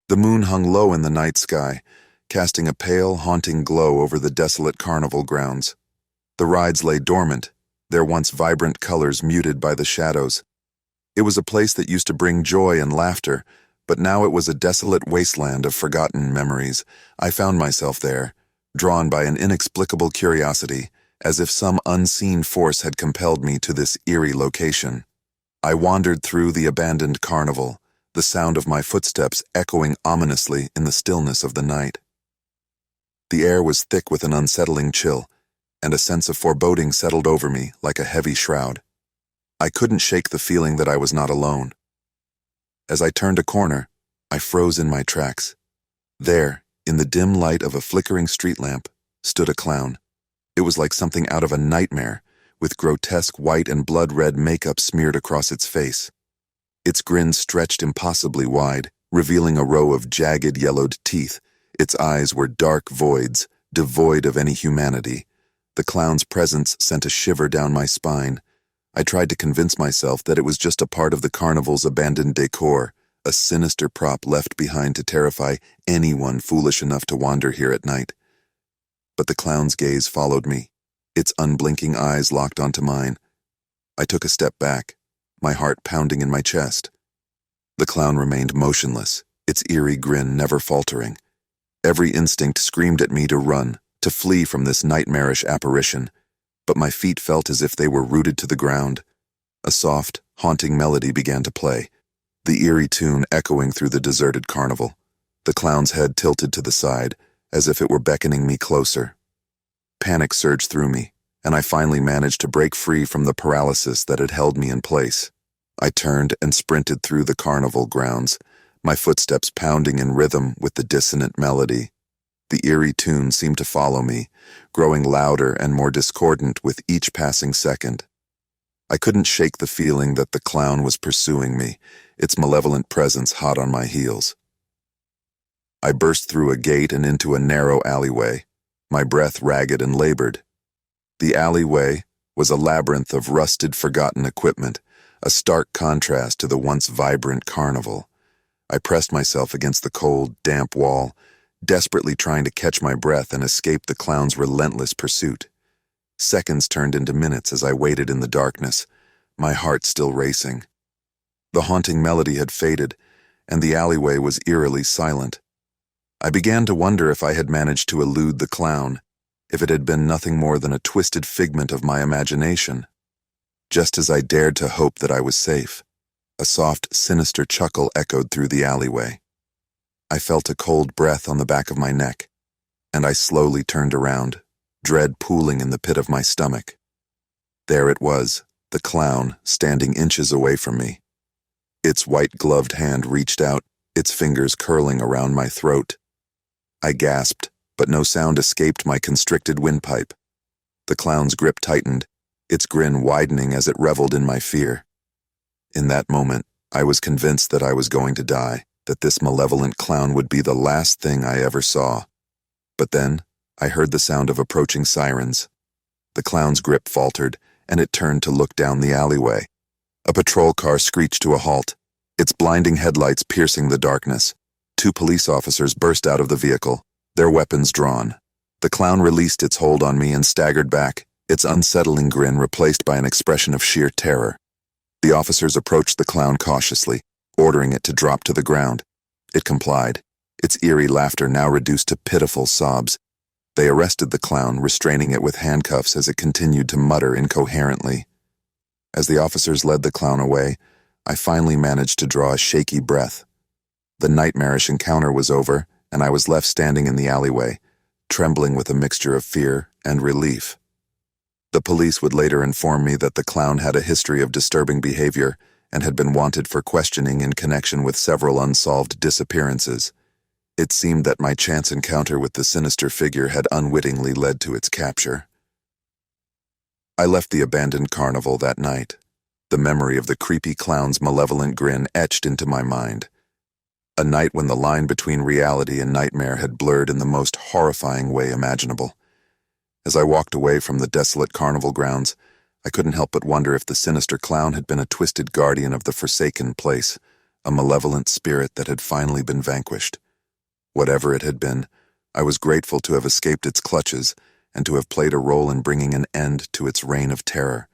The moon hung low in the night sky, casting a pale, haunting glow over the desolate carnival grounds. The rides lay dormant, their once vibrant colors muted by the shadows. It was a place that used to bring joy and laughter, but now it was a desolate wasteland of forgotten memories. I found myself there, drawn by an inexplicable curiosity, as if some unseen force had compelled me to this eerie location. I wandered through the abandoned carnival, the sound of my footsteps echoing ominously in the stillness of the night. The air was thick with an unsettling chill, and a sense of foreboding settled over me like a heavy shroud. I couldn't shake the feeling that I was not alone. As I turned a corner, I froze in my tracks. There, in the dim light of a flickering street lamp, stood a clown. It was like something out of a nightmare, with grotesque white and blood-red makeup smeared across its face. Its grin stretched impossibly wide, revealing a row of jagged, yellowed teeth. Its eyes were dark voids, devoid of any humanity. The clown's presence sent a shiver down my spine. I tried to convince myself that it was just a part of the carnival's abandoned decor, a sinister prop left behind to terrify anyone foolish enough to wander here at night. But the clown's gaze followed me, its unblinking eyes locked onto mine. I took a step back, my heart pounding in my chest. The clown remained motionless, its eerie grin never faltering. Every instinct screamed at me to run, to flee from this nightmarish apparition, but my feet felt as if they were rooted to the ground. A soft, haunting melody began to play, the eerie tune echoing through the deserted carnival. The clown's head tilted to the side, as if it were beckoning me closer. Panic surged through me, and I finally managed to break free from the paralysis that had held me in place. I turned and sprinted through the carnival grounds, my footsteps pounding in rhythm with the dissonant melody. The eerie tune seemed to follow me, growing louder and more discordant with each passing second. I couldn't shake the feeling that the clown was pursuing me, its malevolent presence hot on my heels. I burst through a gate and into a narrow alleyway, my breath ragged and labored. The alleyway was a labyrinth of rusted, forgotten equipment, a stark contrast to the once vibrant carnival. I pressed myself against the cold, damp wall, desperately trying to catch my breath and escape the clown's relentless pursuit. Seconds turned into minutes as I waited in the darkness, my heart still racing. The haunting melody had faded, and the alleyway was eerily silent. I began to wonder if I had managed to elude the clown, if it had been nothing more than a twisted figment of my imagination. Just as I dared to hope that I was safe, a soft, sinister chuckle echoed through the alleyway. I felt a cold breath on the back of my neck, and I slowly turned around, dread pooling in the pit of my stomach. There it was, the clown, standing inches away from me. Its white-gloved hand reached out, its fingers curling around my throat. I gasped, but no sound escaped my constricted windpipe. The clown's grip tightened, its grin widening as it reveled in my fear. In that moment, I was convinced that I was going to die, that this malevolent clown would be the last thing I ever saw. But then, I heard the sound of approaching sirens. The clown's grip faltered, and it turned to look down the alleyway. A patrol car screeched to a halt, its blinding headlights piercing the darkness. 2 police officers burst out of the vehicle, their weapons drawn. The clown released its hold on me and staggered back, its unsettling grin replaced by an expression of sheer terror. The officers approached the clown cautiously, ordering it to drop to the ground. It complied, its eerie laughter now reduced to pitiful sobs. They arrested the clown, restraining it with handcuffs as it continued to mutter incoherently. As the officers led the clown away, I finally managed to draw a shaky breath. The nightmarish encounter was over, and I was left standing in the alleyway, trembling with a mixture of fear and relief. The police would later inform me that the clown had a history of disturbing behavior and had been wanted for questioning in connection with several unsolved disappearances. It seemed that my chance encounter with the sinister figure had unwittingly led to its capture. I left the abandoned carnival that night, the memory of the creepy clown's malevolent grin etched into my mind. A night when the line between reality and nightmare had blurred in the most horrifying way imaginable. As I walked away from the desolate carnival grounds, I couldn't help but wonder if the sinister clown had been a twisted guardian of the forsaken place, a malevolent spirit that had finally been vanquished. Whatever it had been, I was grateful to have escaped its clutches and to have played a role in bringing an end to its reign of terror.